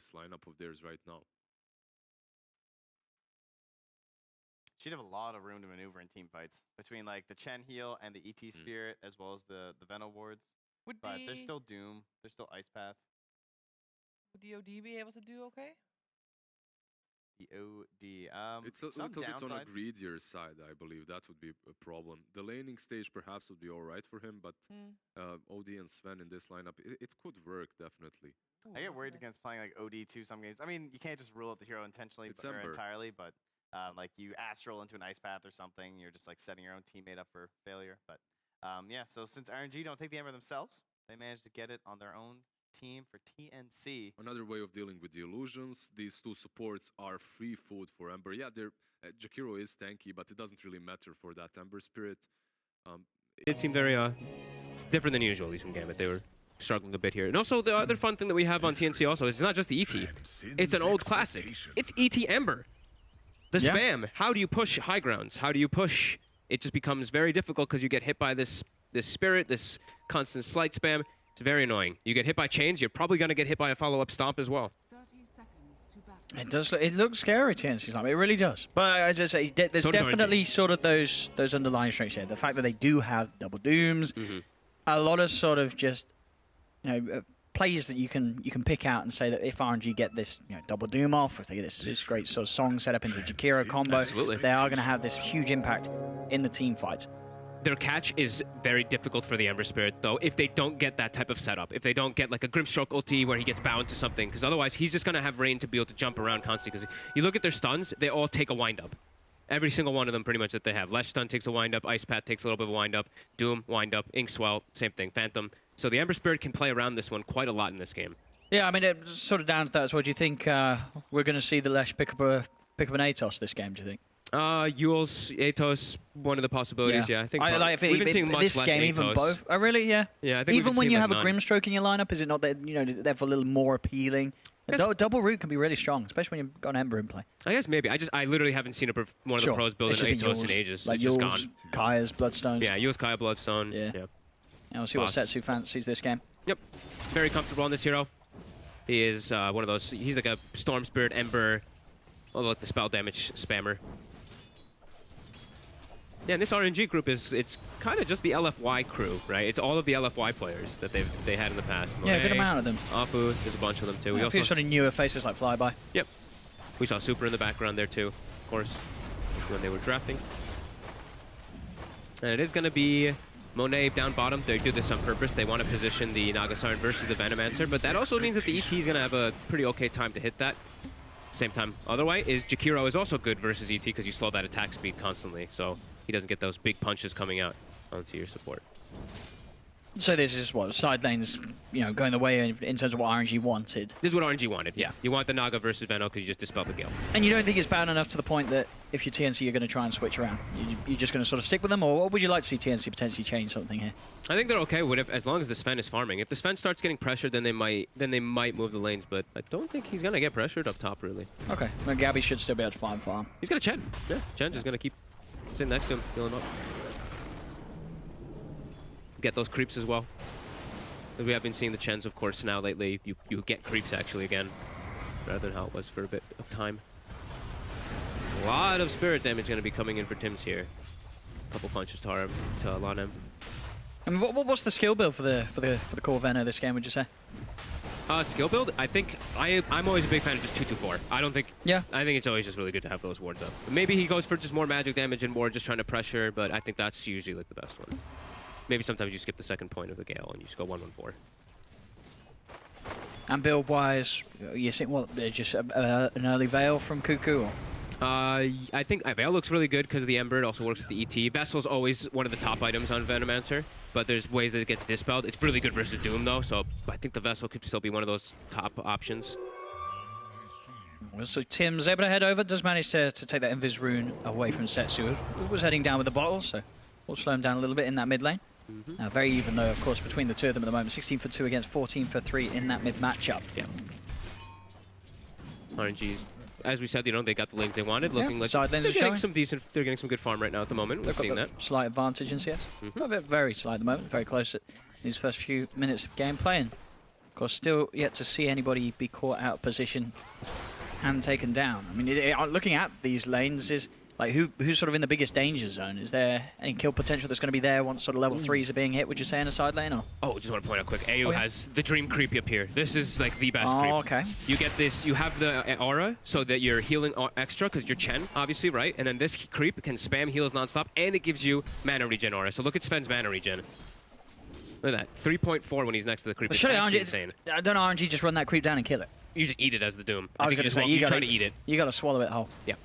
this lineup of theirs right now. She'd have a lot of room to maneuver in team fights between like the Chen heal and the ET Spirit, as well as the Veno wards. But there's still Doom. There's still Ice Path. Would DOD be able to do okay? DOD. It's a little bit on a greedier side, I believe. That would be a problem. The laning stage perhaps would be alright for him, but OD and Sven in this lineup, it could work, definitely. Ooh, I get worried against playing like OD too some games. I mean, you can't just rule out the hero intentionally or entirely, but like you astral into an Ice Path or something, you're just like setting your own teammate up for failure. But yeah, so since RNG don't take the Ember themselves, they managed to get it on their own team for TNC. Another way of dealing with the illusions. These two supports are free food for Ember. Yeah, Jakiro is tanky, but it doesn't really matter for that Ember Spirit. It seemed very different than usual, at least from Gambit. They were struggling a bit here. And also, the other fun thing that we have on TNC also is it's not just the ET. It's an old classic. It's ET Ember. The spam. How do you push high grounds? How do you push? It just becomes very difficult because you get hit by this spirit, this constant slight spam. It's very annoying. You get hit by chains, you're probably going to get hit by a follow-up stomp as well. 30 seconds to battle. It does. It looks scary, TNC's lineup. It really does. But as I say, there's definitely sort of those underlying strengths here. The fact that they do have double dooms, a lot of sort of just plays that you can pick out and say that if RNG get this double doom off, if they get this great sort of song set up into a Jakiro combo, they are going to have this huge impact in the team fight. Their catch is very difficult for the Ember Spirit, though, if they don't get that type of setup. If they don't get like a Grimstroke ulti where he gets bound to something, because otherwise he's just going to have rain to be able to jump around constantly. Because you look at their stuns, they all take a wind-up. Every single one of them pretty much that they have. Lesh stun takes a wind-up, Ice Path takes a little bit of a wind-up, Doom, wind-up, Inkswell, same thing, Phantom. So the Ember Spirit can play around this one quite a lot in this game. Yeah, I mean, it's sort of down to that as well. Do you think we're going to see the Lesh pick up an Atos this game, do you think? Yules, Atos, one of the possibilities, yeah. I think we've been seeing much less game, Atos. Even both. Oh, really? Yeah. Yeah, I think even when you have a Grimstroke in your lineup, is it not that they're a little more appealing? Double root can be really strong, especially when you've got an Ember in play. I guess maybe. I literally haven't seen one of the pros build an Atos in ages. Like it's just gone. Kaya's Bloodstones. Yeah, Yules, Kaya, Bloodstone. Yeah. We'll see what Setsu fancies this game. Yep. Very comfortable on this hero. He is one of those. He's like a Storm Spirit, Ember, like the spell damage spammer. Yeah, and this RNG group it's kind of just the LFY crew, right? It's all of the LFY players that they had in the past. Yeah, a good amount of them. Afu, there's a bunch of them too. Yeah, we also sort of newer faces like Flyby. Yep. We saw Super in the background there too, of course, when they were drafting. And it is going to be Monet down bottom. They do this on purpose. They want to position the Nagasarn versus the Venomancer, but that also means that the ET is going to have a pretty okay time to hit that. Same time, otherwise, Jakiro is also good versus ET because you slow that attack speed constantly, so he doesn't get those big punches coming out onto your support. So this is what side lanes, going the way in terms of what RNG wanted. This is what RNG wanted. Yeah, you want the Naga versus Veno because you just dispel the Gale. And you don't think it's bad enough to the point that if you're TNC, you're going to try and switch around. You're just going to sort of stick with them, or would you like to see TNC potentially change something here? I think they're okay with it as long as the Sven is farming. If the Sven starts getting pressured, then they might move the lanes. But I don't think he's going to get pressured up top really. Okay, well, Gabby should still be able to farm. He's got a Chen. Yeah, Chen's just going to keep sitting next to him, healing up. Get those creeps as well. We have been seeing the Chens, of course, now lately. You get creeps actually again, rather than how it was for a bit of time. A lot of spirit damage going to be coming in for Tims here. A couple punches to Lanem. I mean, what's the skill build for the core Veno this game? Would you say? Skill build? I think I'm always a big fan of just 2-2-4. I don't think. Yeah. I think it's always just really good to have those wards up. Maybe he goes for just more magic damage and more just trying to pressure, but I think that's usually like the best one. Maybe sometimes you skip the second point of the Gale and you just go 1-1-4. And build-wise, you think just an early Veil from Cuckoo? I think Veil looks really good because of the Ember. It also works with the ET. Vessel's always one of the top items on Venomancer, but there's ways that it gets dispelled. It's really good versus Doom though, so I think the Vessel could still be one of those top options. Well, so Tim's able to head over, does manage to take that Invis rune away from Setsu. Was heading down with the bottle, so we'll slow him down a little bit in that mid lane. Very even though, of course, between the two of them at the moment. 16 for 2 against 14 for 3 in that mid matchup. Yeah. RNG's, as we said, they got the lanes they wanted. Looking like they're getting some decent. They're getting some good farm right now at the moment. We're seeing that slight advantage in CS. Very slight at the moment. Very close at these first few minutes of gameplay. And of course, still yet to see anybody be caught out of position and taken down. I mean, looking at these lanes is like who's sort of in the biggest danger zone? Is there any kill potential that's going to be there once sort of level 3s are being hit? Would you say in a side lane? Or? Oh, just want to point out quick. AU has the dream creep up here. This is like the best creep. Okay. You get this. You have the aura so that you're healing extra because you're Chen, obviously, right? And then this creep can spam heals nonstop, and it gives you mana regen aura. So look at Sven's mana regen. Look at that, 3.4 when he's next to the creep. It's actually insane. I don't know, RNG just run that creep down and kill it. You just eat it as the Doom. I was going to say, you try to eat it. You got to swallow it whole. Yeah.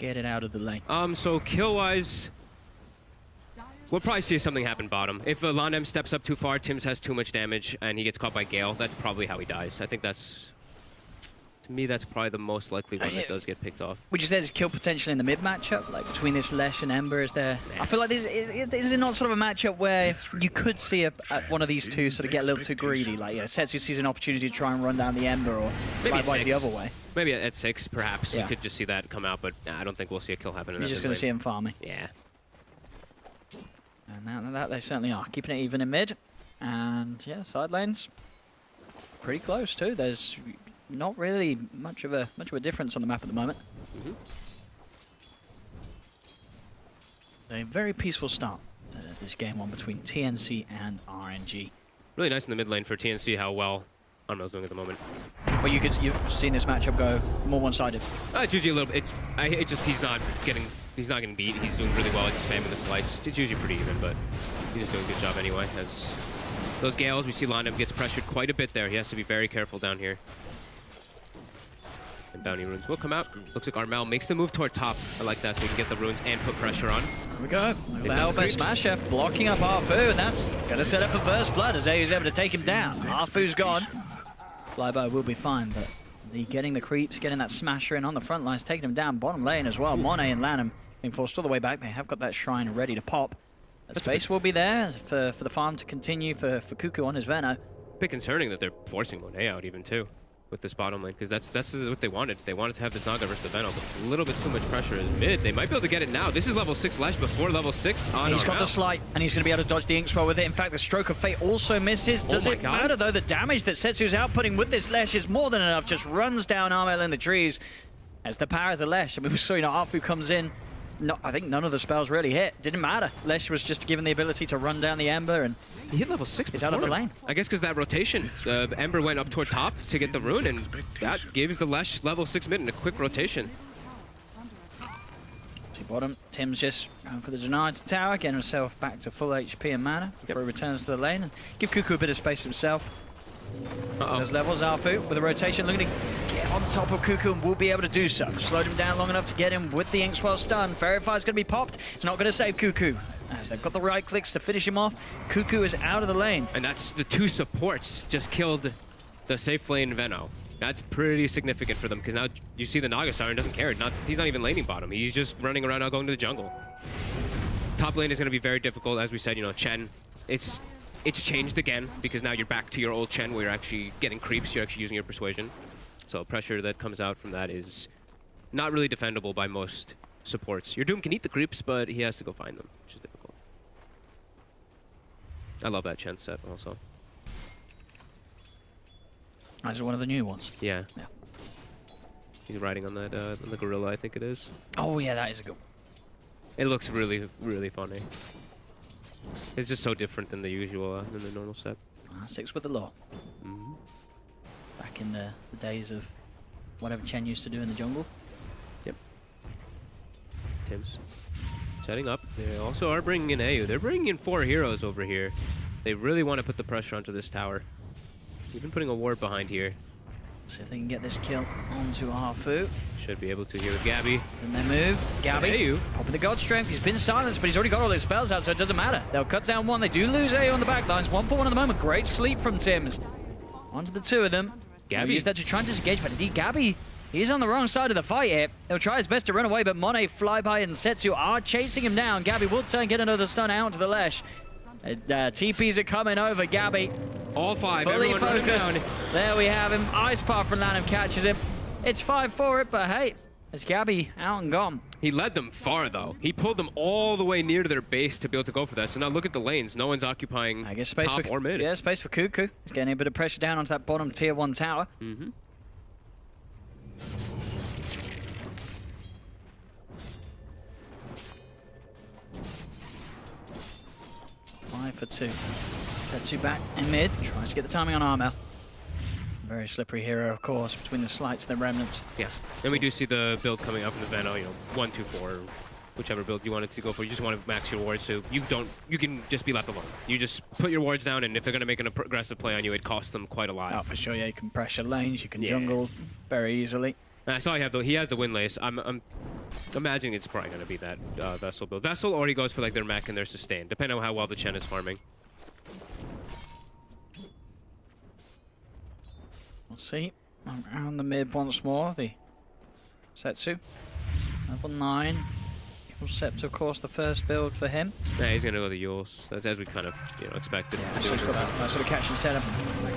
Get it out of the lane. So kill-wise, we'll probably see something happen bottom. If Landem steps up too far, Tims has too much damage, and he gets caught by Gale, that's probably how he dies. I think that's, to me, that's probably the most likely one that does get picked off. Would you say there's kill potential in the mid matchup, like between this Lesh and Ember? Is there? I feel like this is it not sort of a matchup where you could see one of these two sort of get a little too greedy, like Setsu sees an opportunity to try and run down the Ember, or maybe likewise the other way. Maybe at 6, perhaps. We could just see that come out, but I don't think we'll see a kill happen in that. You're just going to see him farming. Yeah. And that they certainly are. Keeping it even in mid. And yeah, side lanes, pretty close too. There's not really much of a difference on the map at the moment. A very peaceful start to this game one between TNC and RNG. Really nice in the mid lane for TNC how well Unreal's doing at the moment. Well, you've seen this matchup go more one-sided. It's usually a little bit. He's not getting beat. He's doing really well at just spamming the slice. It's usually pretty even, but he's just doing a good job anyway. As those Gales, we see Landem gets pressured quite a bit there. He has to be very careful down here. And bounty runes will come out. Looks like Armel makes the move toward top. I like that, so we can get the runes and put pressure on. There we go. The elbow smasher blocking up Arfu, and that's gonna set up for first blood as Ayu's able to take him down. Arfu's gone. Flyby will be fine, but getting the creeps, getting that smasher in on the front lines, taking him down bottom lane as well. Monet and Lanham being forced all the way back. They have got that shrine ready to pop. The space will be there for the farm to continue for Cuckoo on his Veno. A bit concerning that they're forcing Monet out even too with this bottom lane, because that's what they wanted. They wanted to have this Naga versus the Veno, but it's a little bit too much pressure as mid. They might be able to get it now. This is level 6 Lesh before level 6 on He's got the slight, and he's going to be able to dodge the Inkswell with it. In fact, the Stroke of Fate also misses. Does it matter, though? The damage that Setsu's outputting with this Lesh is more than enough. Just runs down Armel in the trees as the power of the Lesh. I mean, we saw, Arfu comes in. No, I think none of the spells really hit. Didn't matter. Lesh was just given the ability to run down the Ember, and he hit level 6 he's out of the lane. I guess because that rotation, Ember went up toward top to get the rune, and that gives the Lesh level 6 mid in a quick rotation. See bottom, Tim's just going for the denied tower, getting himself back to full HP and mana before he returns to the lane, and give Cuckoo a bit of space himself. Those levels, Arfu with a rotation looking to get on top of Cuckoo and will be able to do so. Slowed him down long enough to get him with the Inkswell stun. Fairy Fire's going to be popped. It's not going to save Cuckoo. As they've got the right clicks to finish him off, Cuckoo is out of the lane. And that's the 2 supports just killed the safe lane Veno. That's pretty significant for them, because now you see the Naga Siren doesn't care. He's not even laning bottom. He's just running around now going to the jungle. Top lane is going to be very difficult, as we said, Chen. It's changed again, because now you're back to your old Chen where you're actually getting creeps, you're actually using your persuasion. So pressure that comes out from that is not really defendable by most supports. Your Doom can eat the creeps, but he has to go find them, which is difficult. I love that Chen set also. That's one of the new ones. Yeah. He's riding on that, on the gorilla, I think it is. Oh yeah, that is a good one. It looks really, really funny. It's just so different than the usual, than the normal set. Sticks with the law. Back in the days of whatever Chen used to do in the jungle. Yep. Tims setting up. They also are bringing in AU. They're bringing in 4 heroes over here. They really want to put the pressure onto this tower. Even putting a ward behind here. See if they can get this kill onto Arfu. Should be able to here with Gabby. And they move. Gabby, popping the God Strength. He's been silenced, but he's already got all his spells out, so it doesn't matter. They'll cut down one. They do lose AU on the back lines. 1 for 1 at the moment. Great sleep from Tims. Onto the 2 of them. Gabby. Use that to try and disengage, but indeed Gabby, he's on the wrong side of the fight here. He'll try his best to run away, but Monet, Flyby, and Setsu are chasing him down. Gabby will turn, get another stun out to the Lesh. TPs are coming over. Gabby. All 5. Fully focused. There we have him. Ice Path from Lanham catches him. It's 5 for it, but hey, Is Gabby out and gone? He led them far, though. He pulled them all the way near to their base to be able to go for that. So now look at the lanes. No one's occupying I guess space top for, or mid. Yeah, space for Cuckoo. He's getting a bit of pressure down onto that bottom tier 1 tower. Mm-hmm. 5 for 2. Setsu back in mid. Tries to get the timing on Armel. Very slippery hero, of course, between the slights and the remnants. Yeah, and we do see the build coming up in the Veno, you know, 1, 2, 4, whichever build you wanted to go for. You just want to max your wards so you can just be left alone. You just put your wards down, and if they're going to make an aggressive play on you, it costs them quite a lot. Oh, for sure, yeah, you can pressure lanes, you can jungle very easily. And I saw he has the windlace. I'm imagining it's probably going to be that Vessel build. Vessel, or he goes for like their mech and their sustain, depending on how well the Chen is farming. We'll see. Around the mid once more, the Setsu. Level 9. Scepter, of course, the first build for him. Yeah, he's going to go the Yules. That's as we kind of, expected. Yeah, so he's got that sort of catch and setup.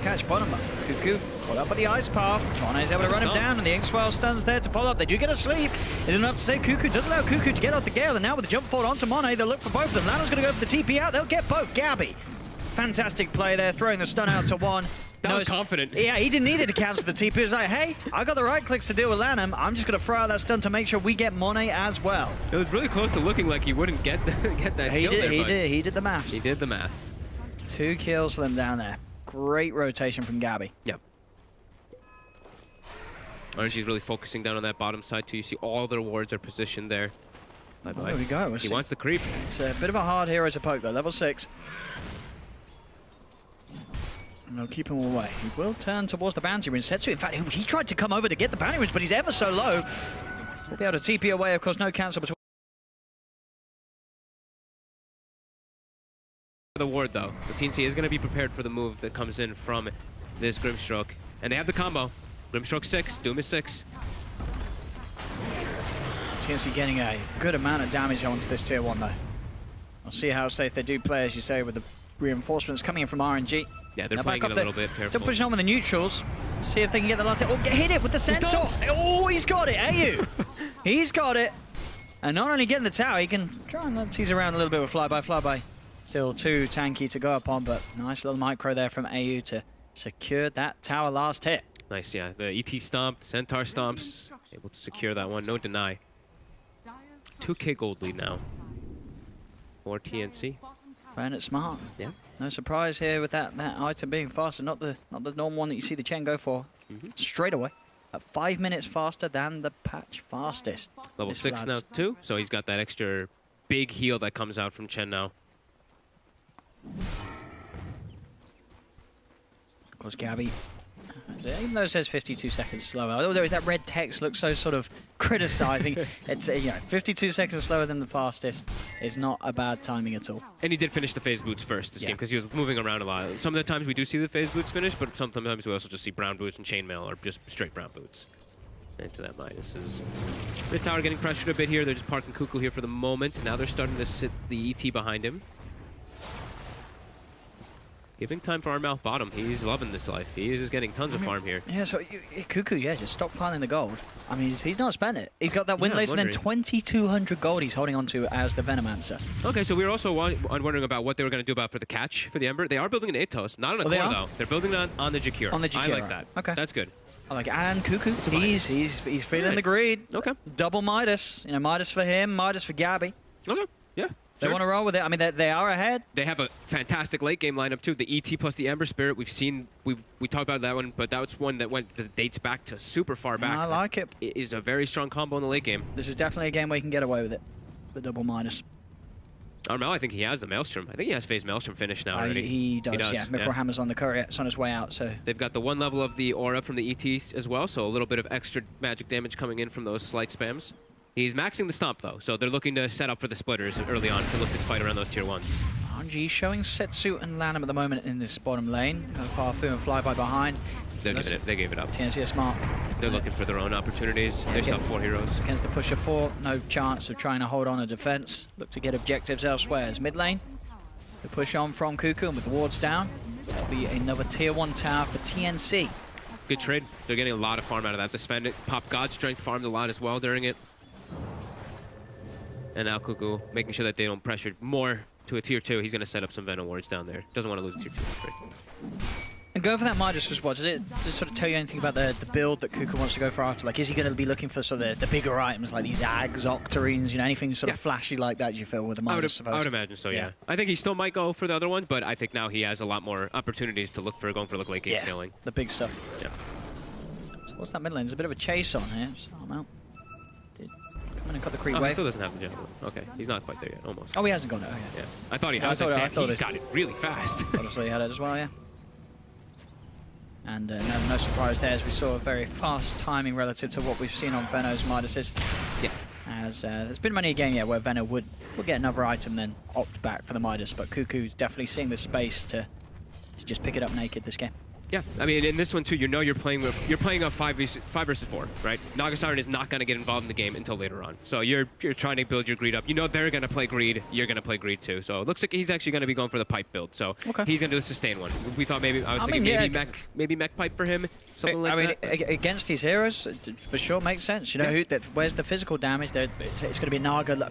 Catch bottom up. Cuckoo caught up by the ice path. Mone's able to run him down, and the Inkswell stuns there to follow up. They do get a sleep. Is enough to say Cuckoo does allow Cuckoo to get off the Gale, and now with the jump forward onto Monet, they'll look for both of them. Lano's going to go for the TP out. They'll get both. Gabby. Fantastic play there, throwing the stun out to one. That was confident. Yeah, he didn't need it to cancel the TP. He was like, hey, I got the right clicks to deal with Lanham. I'm just going to throw out that stun to make sure we get Monet as well. It was really close to looking like he wouldn't get that kill there. He did the maths. He did the maths. 2 kills for them down there. Great rotation from Gabby. Yep. RNG's really focusing down on that bottom side too. You see all their wards are positioned there. There we go. He wants the creep. It's a bit of a hard hero to poke though. Level 6. And they'll keep him away. He will turn towards the bounty ring. Setsu, in fact, he tried to come over to get the bounty rings, but he's ever so low. We'll be able to TP away, of course, no cancel between. The ward, though. The TNC is going to be prepared for the move that comes in from this Grimstroke. And they have the combo. Grimstroke 6, Doom is 6. TNC getting a good amount of damage onto this tier 1, though. We'll see how safe they do play, as you say, with the reinforcements coming in from RNG. Yeah, they're playing it a little bit careful. Still pushing on with the neutrals. See if they can get the last hit. Oh, hit it with the centaur. Oh, he's got it. AU. He's got it. And not only getting the tower, he can try and tease around a little bit with flyby. Still too tanky to go upon, but nice little micro there from AU to secure that tower last hit. Nice, yeah. The ET stomp, the Centaur stomps. Able to secure that one. No deny. 2k gold lead now for TNC. Playing it smart. Yeah. No surprise here with that item being faster, not the normal one that you see the Chen go for straight away. At 5 minutes faster than the patch fastest. Level 6 now too, so he's got that extra big heal that comes out from Chen now. Of course, Gabby, even though it says 52 seconds slower, although that red text looks so sort of criticizing, it's 52 seconds slower than the fastest is not a bad timing at all. And he did finish the phase boots first this game because he was moving around a lot. Some of the times we do see the phase boots finish, but sometimes we also just see brown boots and chainmail or just straight brown boots. Into that minus is mid tower getting pressured a bit here. They're just parking Cuckoo here for the moment. Now they're starting to sit the ET behind him. Giving time for Armel bottom. He's loving this life. He is just getting tons of farm here. Yeah, so Cuckoo, just stop piling the gold. I mean, he's not spent it. He's got that windlace and then 2,200 gold he's holding on to as the Venomancer. Okay, so we were also wondering about what they were going to do about for the catch for the Ember. They are building an Atos, not on a core though. They're building it on the Jakir. On the Jakir. I like that. Okay. That's good. I like it. And Cuckoo, he's feeling the greed. Okay. Double Midas. Midas for him, Midas for Gabby. Okay, yeah. They want to roll with it. I mean, they are ahead. They have a fantastic late game lineup too. The ET plus the Ember Spirit. We talked about that one, but that was one that dates back to super far back. I like it. It is a very strong combo in the late game. This is definitely a game where you can get away with it. The double Midas. Armel, I think he has the Maelstrom. I think he has phase Maelstrom finished now already. He does, yeah. Before Hammer's on the courier, it's on his way out. So they've got the 1 level of the aura from the ET as well, so a little bit of extra magic damage coming in from those slight spams. He's maxing the stomp though, so they're looking to set up for the splitters early on to look to fight around those tier 1s. RNG showing Setsu and Lanham at the moment in this bottom lane. Farfu and Flyby behind. They gave it up. TNC are smart. They're looking for their own opportunities. They still have 4 heroes. Against the pusher 4, no chance of trying to hold on a defense. Look to get objectives elsewhere. As mid lane, the push on from Cuckoo, and with the wards down, there'll be another tier 1 tower for TNC. good trade. They're getting a lot of farm out of that. The Sven Pop God Strength farmed a lot as well during it. And now Cuckoo making sure that they don't pressure more to a tier 2. He's going to set up some Venom wards down there. Doesn't want to lose tier 2. Right? And going for that Midas as well, does it sort of tell you anything about the build that Cuckoo wants to go for after? Like, is he going to be looking for sort of the bigger items like these Ags, Octarines, you know, anything sort of flashy like that you feel with the Midas? I would imagine so, yeah. I think he still might go for the other one, but I think now he has a lot more opportunities to look for going for late game scaling. The big stuff. Yeah. So what's that mid lane? There's a bit of a chase on here. Just arm out. Did come in and cut the creep He wave. still doesn't have the general. Okay, he's not quite there yet, almost. Oh, he hasn't gone. Oh, yeah. Yeah. I thought he Yeah, had I it. thought He's got it really fast. Honestly, he had it as well, yeah. And no surprise there, as we saw a very fast timing relative to what we've seen on Veno's Midases. Yeah. As there's been many a game, where Veno would get another item, then opt back for the Midas, but Cuckoo's definitely seeing the space to just pick it up naked this game. Yeah, I mean, in this one too, you know you're playing a 5 versus 4, right? Naga Siren is not going to get involved in the game until later on. So you're trying to build your greed up. You know they're going to play greed. You're going to play greed too. So it looks like he's actually going to be going for the pipe build. So he's going to do a sustain one. We thought maybe I was thinking maybe mech pipe for him, something like that. Against these heroes, for sure makes sense. You know where's the physical damage? It's going to be Naga.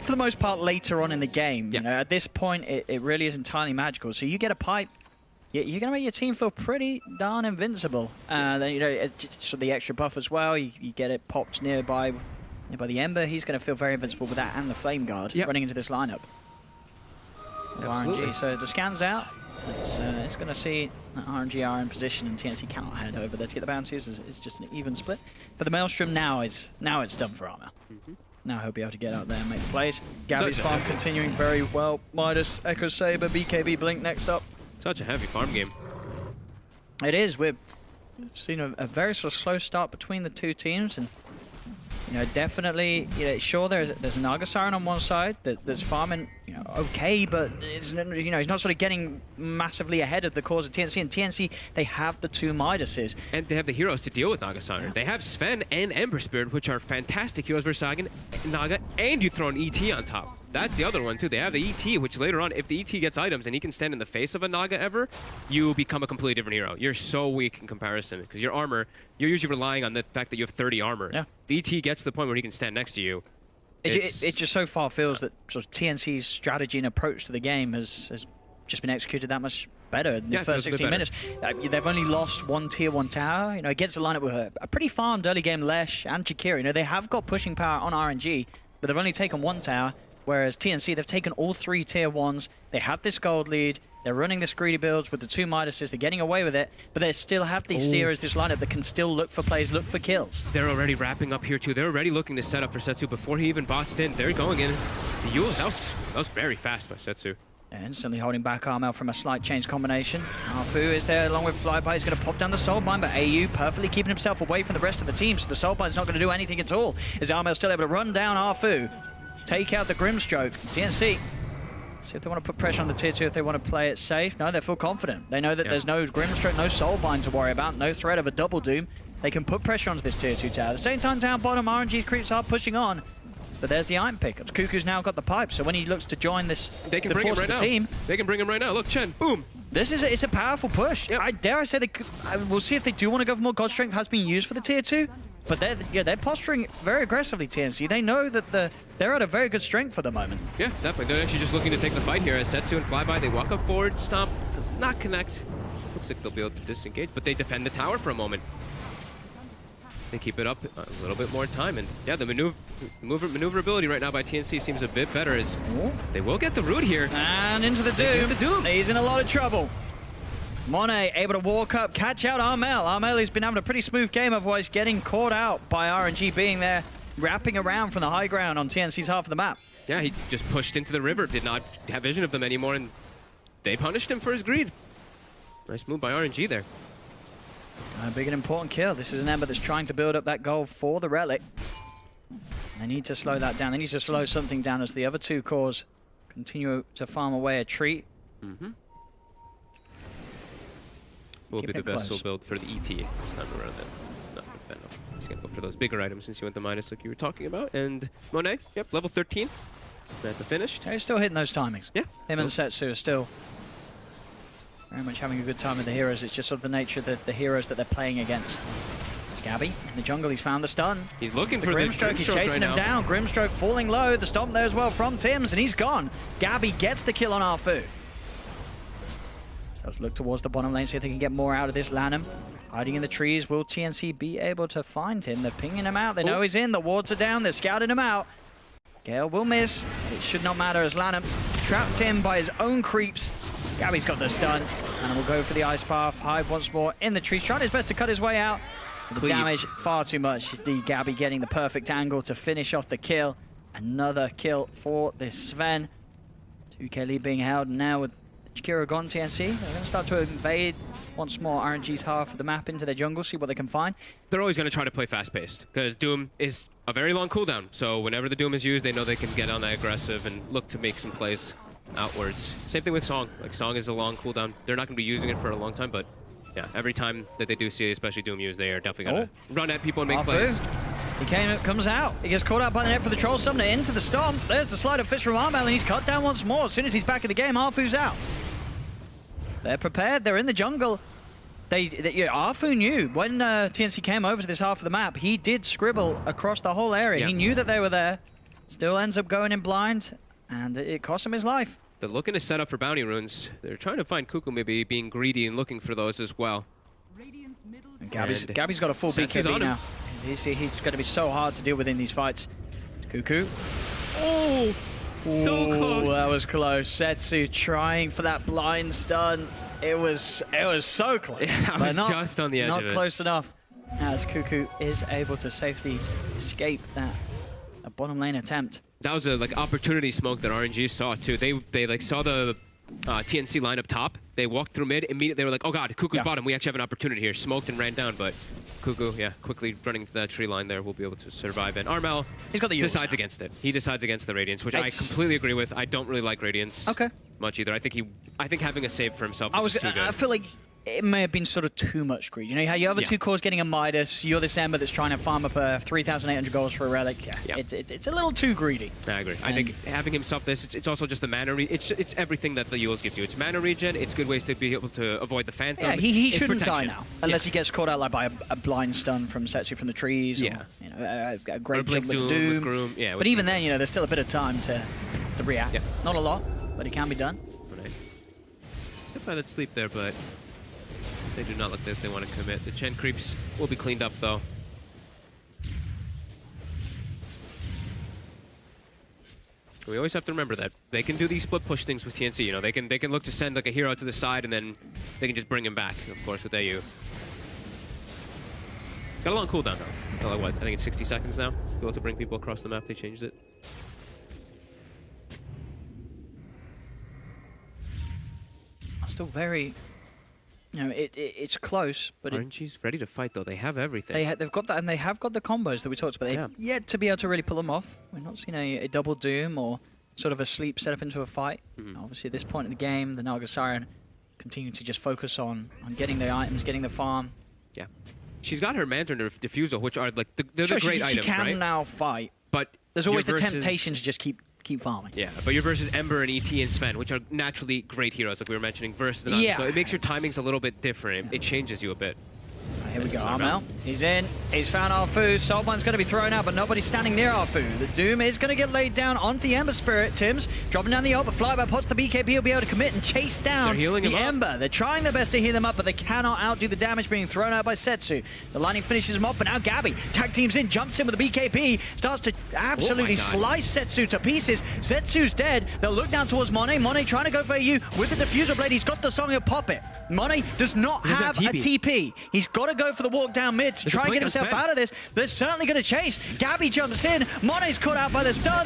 For the most part, later on in the game. You know, at this point, it really is entirely magical. So you get a pipe. You're going to make your team feel pretty darn invincible. Then, you know, just the extra buff as well. You get it popped nearby the Ember. He's going to feel very invincible with that and the Flame Guard running into this lineup. RNG. So the scan's out. It's going to see RNG are in position and TNC cannot head over there to get the bounties. It's just an even split. But the Maelstrom now it's done for Armel. Now he'll be able to get out there and make plays. Gabby's farm continuing very well. Midas, Echo Saber, BKB Blink next up. Such a heavy farm game. It is. We've seen a very sort of slow start between the two teams, and you know, definitely, you know, sure there's a Naga Siren on one side that's farming, you know, okay, but it's, you know, he's not sort of getting massively ahead of the cause of TNC. And TNC, they have the two Midases, and they have the heroes to deal with Naga Siren. Yeah. They have Sven and Ember Spirit, which are fantastic heroes versus Naga, and you throw an ET on top. That's the other one too. They have the ET, which later on, if the ET gets items and he can stand in the face of a Naga ever, you become a completely different hero. You're so weak in comparison because your armor, you're usually relying on the fact that you have 30 armor. Yeah. The ET gets to the point where he can stand next to you. It just so far feels that sort of TNC's strategy and approach to the game has just been executed that much better in the first 16 minutes. They've only lost one tier 1 tower, you know, against a lineup with a pretty farmed early game Lesh and Chikira. You know, they have got pushing power on RNG, but they've only taken one tower. Whereas TNC, they've taken all 3 tier 1s. They have this gold lead. They're running this greedy builds with the 2 Midases. They're getting away with it, but they still have these Seers, this lineup that can still look for plays, look for kills. They're already wrapping up here too. They're already looking to set up for Setsu before he even bots in. They're going in. The Yules, that was very fast by Setsu. Yeah, instantly holding back Armel from a slight change combination. Arfu is there along with Flyby. He's going to pop down the Soulbind, but AU perfectly keeping himself away from the rest of the team, so the Soulbind's not going to do anything at all. Is Armel still able to run down Arfu? Take out the Grimstroke. TNC, see if they want to put pressure on the tier 2, if they want to play it safe. No, they're full confident. They know that there's no Grimstroke, no Soulbind to worry about, no threat of a double doom. They can put pressure onto this tier 2 tower. At the same time, down bottom, RNG creeps are pushing on. But there's the iron pickups. Cuckoo's now got the pipe, so when he looks to join this, they can bring him right now. Team, they can bring him right now. Look, Chen, boom. It's a powerful push. Yep. I dare say we'll see if they do want to go for more. God Strength has been used for the tier 2, but they're posturing very aggressively. TNC, they know that they're at a very good strength for the moment. Yeah, definitely. They're actually just looking to take the fight here. As Setsu and Flyby, they walk up forward, stomp, does not connect. Looks like they'll be able to disengage, but they defend the tower for a moment. They keep it up a little bit more time, and yeah, the maneuverability right now by TNC seems a bit better as they will get the root here. And into the Doom. He's in a lot of trouble. Monet able to walk up, catch out Armel. Armel has been having a pretty smooth game, otherwise getting caught out by RNG being there, wrapping around from the high ground on TNC's half of the map. Yeah, he just pushed into the river, did not have vision of them anymore, and they punished him for his greed. Nice move by RNG there. A big and important kill. This is an Ember that's trying to build up that goal for the Relic. They need to slow that down. They need to slow something down as the other 2 cores continue to farm away a treat. Will be the vessel build for the ET this time around then. Not with Venom. He's going to go for those bigger items since you went the Midas like you were talking about. And Monet, yep, level 13. At the finish. He's still hitting those timings. Yeah. Him and Setsu are still very much having a good time with the heroes. It's just sort of the nature of the heroes that they're playing against. It's Gabby in the jungle. He's found the stun. He's looking for Grimstroke. He's chasing him down. Grimstroke falling low. The stomp there as well from Tims, and he's gone. Gabby gets the kill on Arfu. So let's look towards the bottom lane, see if they can get more out of this Lanham. Hiding in the trees. Will TNC be able to find him? They're pinging him out. They know he's in. The wards are down. They're scouting him out. Gale will miss. It should not matter as Lanham trapped in by his own creeps. Gabby's got the stun. And will go for the ice path. Hive once more in the trees. Trying his best to cut his way out. The damage far too much. Gabby getting the perfect angle to finish off the kill. Another kill for this Sven. 2k lead being held now with Jakiro gone. TNC. They're going to start to invade once more RNG's half of the map into their jungle, see what they can find. They're always going to try to play fast-paced because Doom is a very long cooldown. So whenever the Doom is used, they know they can get on that aggressive and look to make some plays outwards. Same thing with Song. Like, Song is a long cooldown. They're not going to be using it for a long time, but yeah, every time that they do see, especially Doom used, they are definitely going to run at people and make plays. He comes out. He gets caught out by the net for the Troll Summoner into the Stomp. There's the slide of Fist from Armel, and he's cut down once more. As soon as he's back in the game, Arfu's out. They're prepared. They're in the jungle. Arfu knew when TNC came over to this half of the map, he did scribble across the whole area. He knew that they were there. Still ends up going in blind, and it cost him his life. They're looking to set up for bounty runes. They're trying to find Cuckoo, maybe being greedy and looking for those as well. And Gabby's got a full BKB now. He's going to be so hard to deal with in these fights. Cuckoo. Oh! So close. That was close. Setsu trying for that blind stun. It was so close. Yeah, I was just on the edge of it. Not close enough. As Cuckoo is able to safely escape that bottom lane attempt. That was a opportunity smoke that RNG saw too. They saw the TNC line up top. They walked through mid. Immediately they were like, oh god, Cuckoo's bottom. We actually have an opportunity here. Smoked and ran down, but Cuckoo, quickly running to that tree line there, will be able to survive. And Armel decides against it. He decides against the Radiance, which I completely agree with. I don't really like Radiance much either. I think having a save for himself is too good. I feel like it may have been sort of too much greed. You know how your other two cores getting a Midas, you're this Ember that's trying to farm up 3,800 goals for a relic. It's a little too greedy. I agree. I think having himself this, it's also just the mana. It's everything that the Yules gives you. It's mana regen. It's good ways to be able to avoid the Phantom. Yeah, he shouldn't die now unless he gets caught out by a blind stun from Setsu from the trees. Or, a great jump with Doom. Groom. But even then, there's still a bit of time to react. Yeah. Not a lot, but it can be done. Right. Skip by that sleep there, but they do not look like they want to commit. The Chen creeps will be cleaned up, though. We always have to remember that they can do these split push things with TNC. They can look to send a hero to the side, and then they can just bring him back. Of course, with AU. Got a long cooldown though. Like what? I think it's 60 seconds now. Be able to bring people across the map. They changed it. Still very. It's close, but RNG's ready to fight, though. They have everything. They've got that, and they have got the combos that we talked about. They've yet to be able to really pull them off. We've not seen a double Doom or sort of a sleep set up into a fight. Obviously, at this point in the game, the Naga Siren continue to just focus on getting the items, getting the farm. Yeah. She's got her Manta and her Diffusal, which are they're the great items, right? She can now fight, but there's always the temptation to just keep farming. Yeah, but you're versus Ember and ET and Sven, which are naturally great heroes, like we were mentioning, versus the Naga. So it makes your timings a little bit different. It changes you a bit. Here we go, Armel. He's in. He's found Arfu. Saltbine's going to be thrown out, but nobody's standing near Arfu. The Doom is going to get laid down onto the Ember Spirit. Tims dropping down the ult, but Flyby pots the BKB. He'll be able to commit and chase down the Ember. They're trying their best to heal him up, but they cannot outdo the damage being thrown out by Setsu. The lightning finishes him off, but now Gabby tag teams in, jumps in with the BKB, starts to absolutely slice Setsu to pieces. Setsu's dead. They'll look down towards Monet. Monet trying to go for AU with the Diffuser Blade. He's got the song, he'll pop it. Monet does not have a TP. He's got to go for the walk down mid to try and get himself out of this. They're certainly going to chase. Gabby jumps in. Monet's caught out by the stun.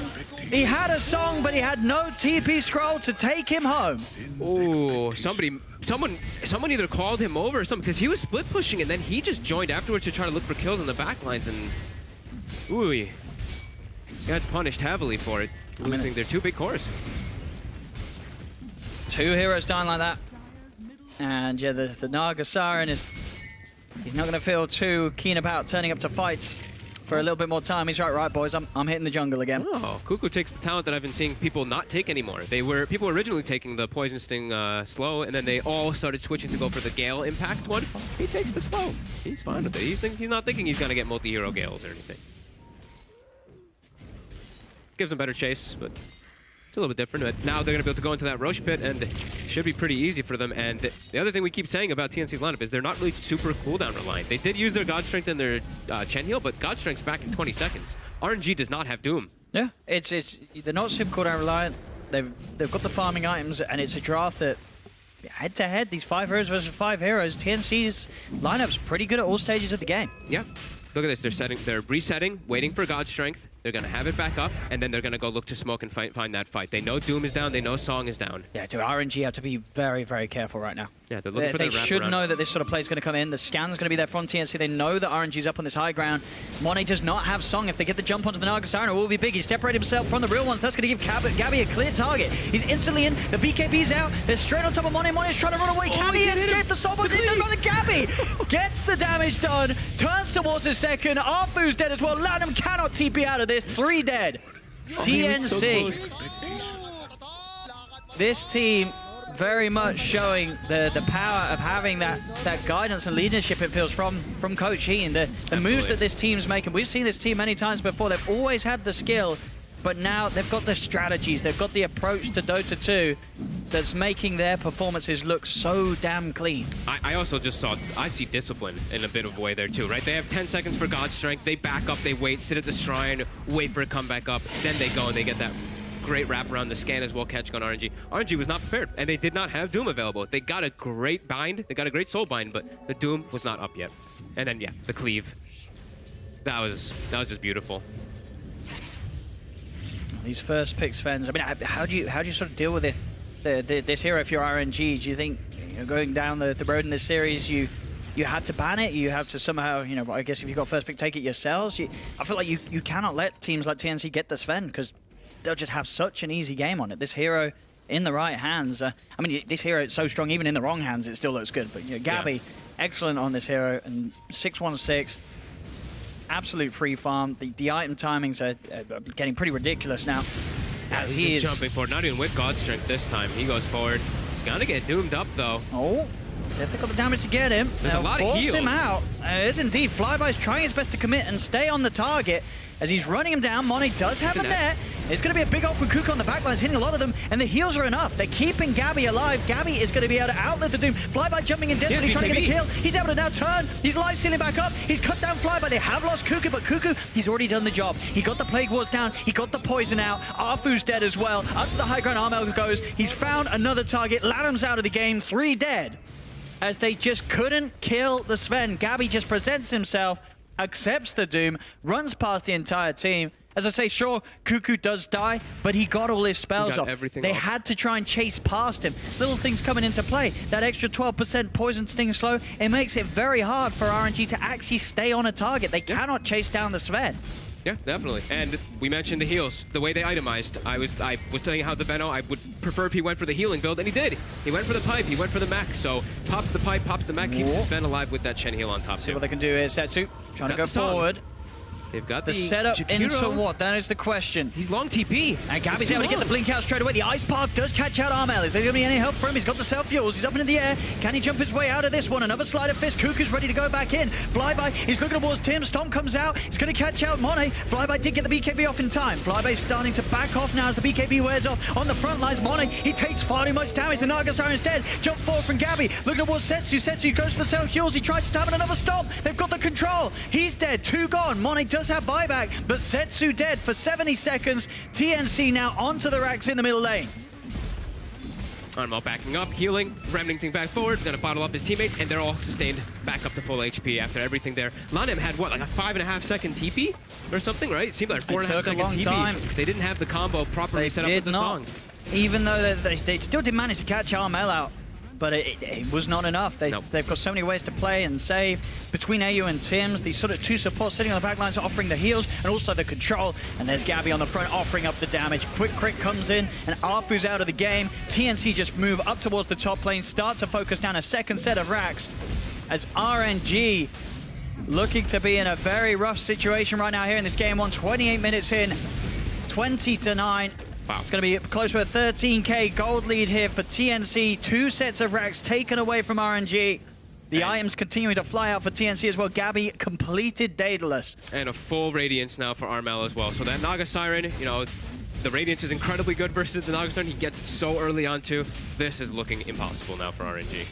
He had a song, but he had no TP scroll to take him home. Oh, someone either called him over or something, because he was split pushing and then he just joined afterwards to try to look for kills on the back lines, and ooh, he gets punished heavily for it, losing their two big cores. Two heroes dying like that. And yeah, the Naga Siren he's not going to feel too keen about turning up to fights. for a little bit more time. He's right, boys, I'm hitting the jungle again. Oh, Cuckoo takes the talent that I've been seeing people not take anymore. People were originally taking the Poison Sting slow, and then they all started switching to go for the Gale Impact one. He takes the slow. He's fine with it. He's not thinking he's going to get multi-hero Gales or anything. Gives him better chase, but it's a little bit different. But now they're going to be able to go into that Roche pit, and it should be pretty easy for them. And the other thing we keep saying about TNC's lineup is they're not really super cooldown reliant. They did use their God Strength and their Chen heal, but God Strength's back in 20 seconds. RNG does not have Doom. Yeah, they're not super cooldown reliant. They've got the farming items, and it's a draft that head to head, these 5 heroes versus 5 heroes, TNC's lineup's pretty good at all stages of the game. Yeah. Look at this. They're resetting, waiting for God Strength. They're going to have it back up, and then they're going to go look to smoke and find that fight. They know Doom is down. They know Song is down. Yeah, dude, RNG have to be very, very careful right now. Yeah, they're looking for that wraparound. They should know that this sort of play is going to come in. The scan's going to be there from TNC. They know that RNG's up on this high ground. Monet does not have Song. If they get the jump onto the Naga Siren, it will be big. He's separated himself from the real ones. That's going to give Gabby a clear target. He's instantly in. The BKB's out. They're straight on top of Monet. Monet's trying to run away. Can he escape the soul? But it does run Gabby. Gets the damage done. Turns towards his second. Arfu's dead as well. Lanham cannot TP out of this. 3 dead. TNC. This team very much showing the power of having that guidance and leadership, it feels, from Coach Hean. The moves that this team's making. We've seen this team many times before. They've always had the skill, but now they've got the strategies. They've got the approach to Dota 2 that's making their performances look so damn clean. I also just I see discipline in a bit of a way there too, right? They have 10 seconds for God Strength. They back up, they wait, sit at the shrine, wait for it to come back up. Then they go and they get that great wrap around the scan as well, catching on RNG. RNG was not prepared, and they did not have Doom available. They got a great bind. They got a great soul bind, but the Doom was not up yet. And then, yeah, the cleave. That was just beautiful. These first picks, Fens. I mean, how do you sort of deal with this hero if you're RNG? Do you think, going down the road in this series, you had to ban it? You have to somehow, I guess if you got first pick, take it yourselves? I feel like you cannot let teams like TNC get the Sven, because they'll just have such an easy game on it. This hero in the right hands. I mean, this hero is so strong, even in the wrong hands, it still looks good. But Gabby, excellent on this hero, and 616. Absolute free farm. The item timings are getting pretty ridiculous now. Yeah, he's just jumping forward, not even with God Strength this time. He goes forward. He's gonna get doomed up though. Oh, see if they got the damage to get him. There's a lot of heals. Force him out. It is indeed. Flyby's trying his best to commit and stay on the target as he's running him down. Monet does have a net. It's going to be a big ult from Kuka on the backlines, hitting a lot of them, and the heals are enough. They're keeping Gabby alive. Gabby is going to be able to outlive the Doom. Flyby jumping in desperately, trying to get a kill. He's able to now turn. He's life stealing back up. He's cut down Flyby. They have lost Kuka, but Kuka, he's already done the job. He got the Plague Wards down. He got the poison out. Arfu's dead as well. Up to the high ground, Armel goes. He's found another target. Lanham's out of the game. 3 dead. As they just couldn't kill the Sven. Gabby just presents himself, accepts the Doom, runs past the entire team. As I say, sure, Cuckoo does die, but he got all his spells off. They had to try and chase past him. Little things coming into play. That extra 12% poison sting slow, it makes it very hard for RNG to actually stay on a target. They cannot chase down the Sven. Yeah, definitely. And we mentioned the heals, the way they itemized. I was telling you how the Veno, I would prefer if he went for the healing build, and he did. He went for the pipe, he went for the mech. So pops the pipe, pops the mech, keeps the Sven alive with that Chen heal on top. See what they can do here. Setsu trying to go forward. They've got the setup into what? That is the question. He's long TP. And Gabby's able to get the blink out straight away. The ice path does catch out Armel. Is there going to be any help for him? He's got the self-fuels. He's up into the air. Can he jump his way out of this one? Another sleight of fist. Cuckoo's ready to go back in. Flyby, he's looking towards Tim. Stomp comes out. He's going to catch out Monet. Flyby did get the BKB off in time. Flyby's starting to back off now as the BKB wears off. On the front lines, Monet, he takes far too much damage. The Naga Siren's dead. Jump forward from Gabby. Looking towards Setsu. Setsu goes for the self-fuels. He tries to stab in another stomp. They've got the control. He's dead. 2 gone. Monet does have buyback, but Setsu dead for 70 seconds. TNC now onto the racks in the middle lane. Armel backing up, healing, Remington back forward, gonna bottle up his teammates, and they're all sustained back up to full HP after everything there. Lanham had what, like a 5.5 second TP or something, right? It seemed like 4.5 second TP. Time. They didn't have the combo properly set up with the song. Even though they still did manage to catch Armel out, but it was not enough. They've got so many ways to play and save. Between AU and Tims, these sort of 2 supports sitting on the back lines offering the heals and also the control. And there's Gabby on the front offering up the damage. Quick Crit comes in and Arfu's out of the game. TNC just move up towards the top lane, start to focus down a second set of racks as RNG looking to be in a very rough situation right now here in this game one. 28 minutes in, 20-9. Wow. It's going to be close to a 13k gold lead here for TNC. 2 sets of racks taken away from RNG. The items continuing to fly out for TNC as well. Gabby completed Daedalus. And a full Radiance now for Armel as well. So that Naga Siren, you know, the Radiance is incredibly good versus the Naga Siren. He gets it so early on too. This is looking impossible now for RNG.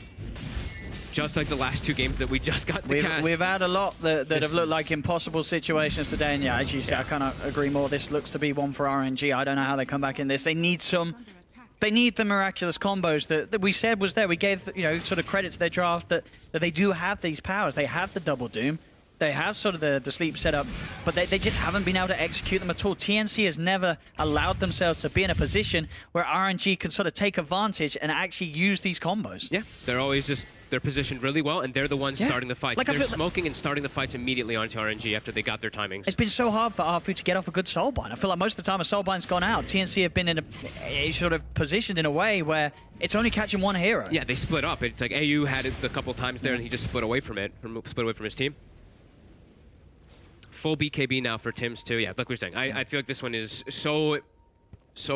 Just like the last 2 games that we just got to cast. We've had a lot that have looked like impossible situations today. And yeah, as you said, I cannot agree more. This looks to be one for RNG. I don't know how they come back in this. They need the miraculous combos that we said was there. We gave, you know, sort of credit to their draft that they do have these powers. They have the double doom. They have sort of the sleep setup, but they just haven't been able to execute them at all. TNC has never allowed themselves to be in a position where RNG can sort of take advantage and actually use these combos. Yeah, they're positioned really well, and they're the ones starting the fights. Like, they're smoking and starting the fights immediately onto RNG after they got their timings. It's been so hard for Arfu to get off a good soulbind. I feel like most of the time a soulbind's gone out. TNC have been in a sort of positioned in a way where it's only catching one hero. Yeah, they split up. It's like AU had it a couple times there, and he just split away from it, split away from his team. Full BKB now for Tims too. Yeah, like we were saying, I feel like this one is so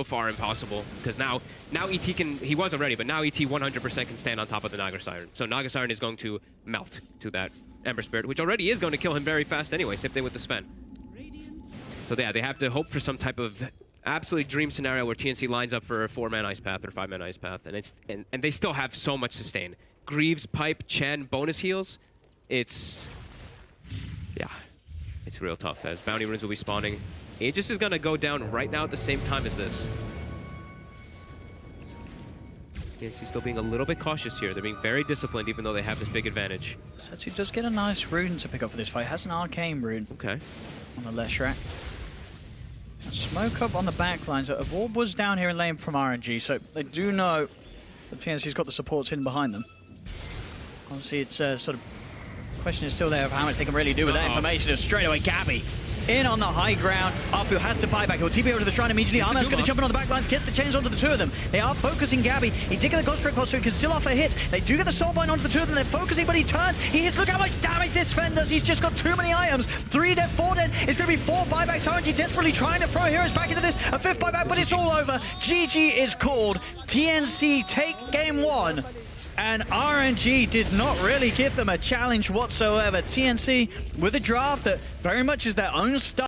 far impossible because now ET can, he was already, but now ET 100% can stand on top of the Naga Siren. So Naga Siren is going to melt to that Ember Spirit, which already is going to kill him very fast anyway. Same thing with the Sven. So yeah, they have to hope for some type of absolute dream scenario where TNC lines up for a 4-man Ice Path or 5-man Ice Path, and they still have so much sustain. Greaves, Pipe, Chen, bonus heals. It's real tough as Bounty Runes will be spawning. Aegis is gonna go down right now at the same time as this. TNC still being a little bit cautious here. They're being very disciplined even though they have this big advantage. Setsu does get a nice rune to pick up for this fight. Has an arcane rune. Okay. On the Leshrac. Smoke up on the back lines. A ward was down here in lane from RNG, so they do know that TNC's got the supports in behind them. Obviously, it's sort of question is still there of how much they can really do with that information. Just straight away, Gabby in on the high ground. Arfu has to buy back. He'll TP over to the shrine immediately. Armel's going to jump in on the back lines, gets the chains onto the 2 of them. They are focusing Gabby. He's digging the Ghost Strike so he can still offer hits. They do get the Soulbind onto the 2 of them. They're focusing, but he turns. He hits. Look how much damage this Sven does. He's just got too many items. 3 dead, 4 dead. It's going to be 4 buybacks. RNG desperately trying to throw heroes back into this. A 5th buyback, but it's all over. GG is called. TNC take game 1. And RNG did not really give them a challenge whatsoever. TNC with a draft that very much is their own style.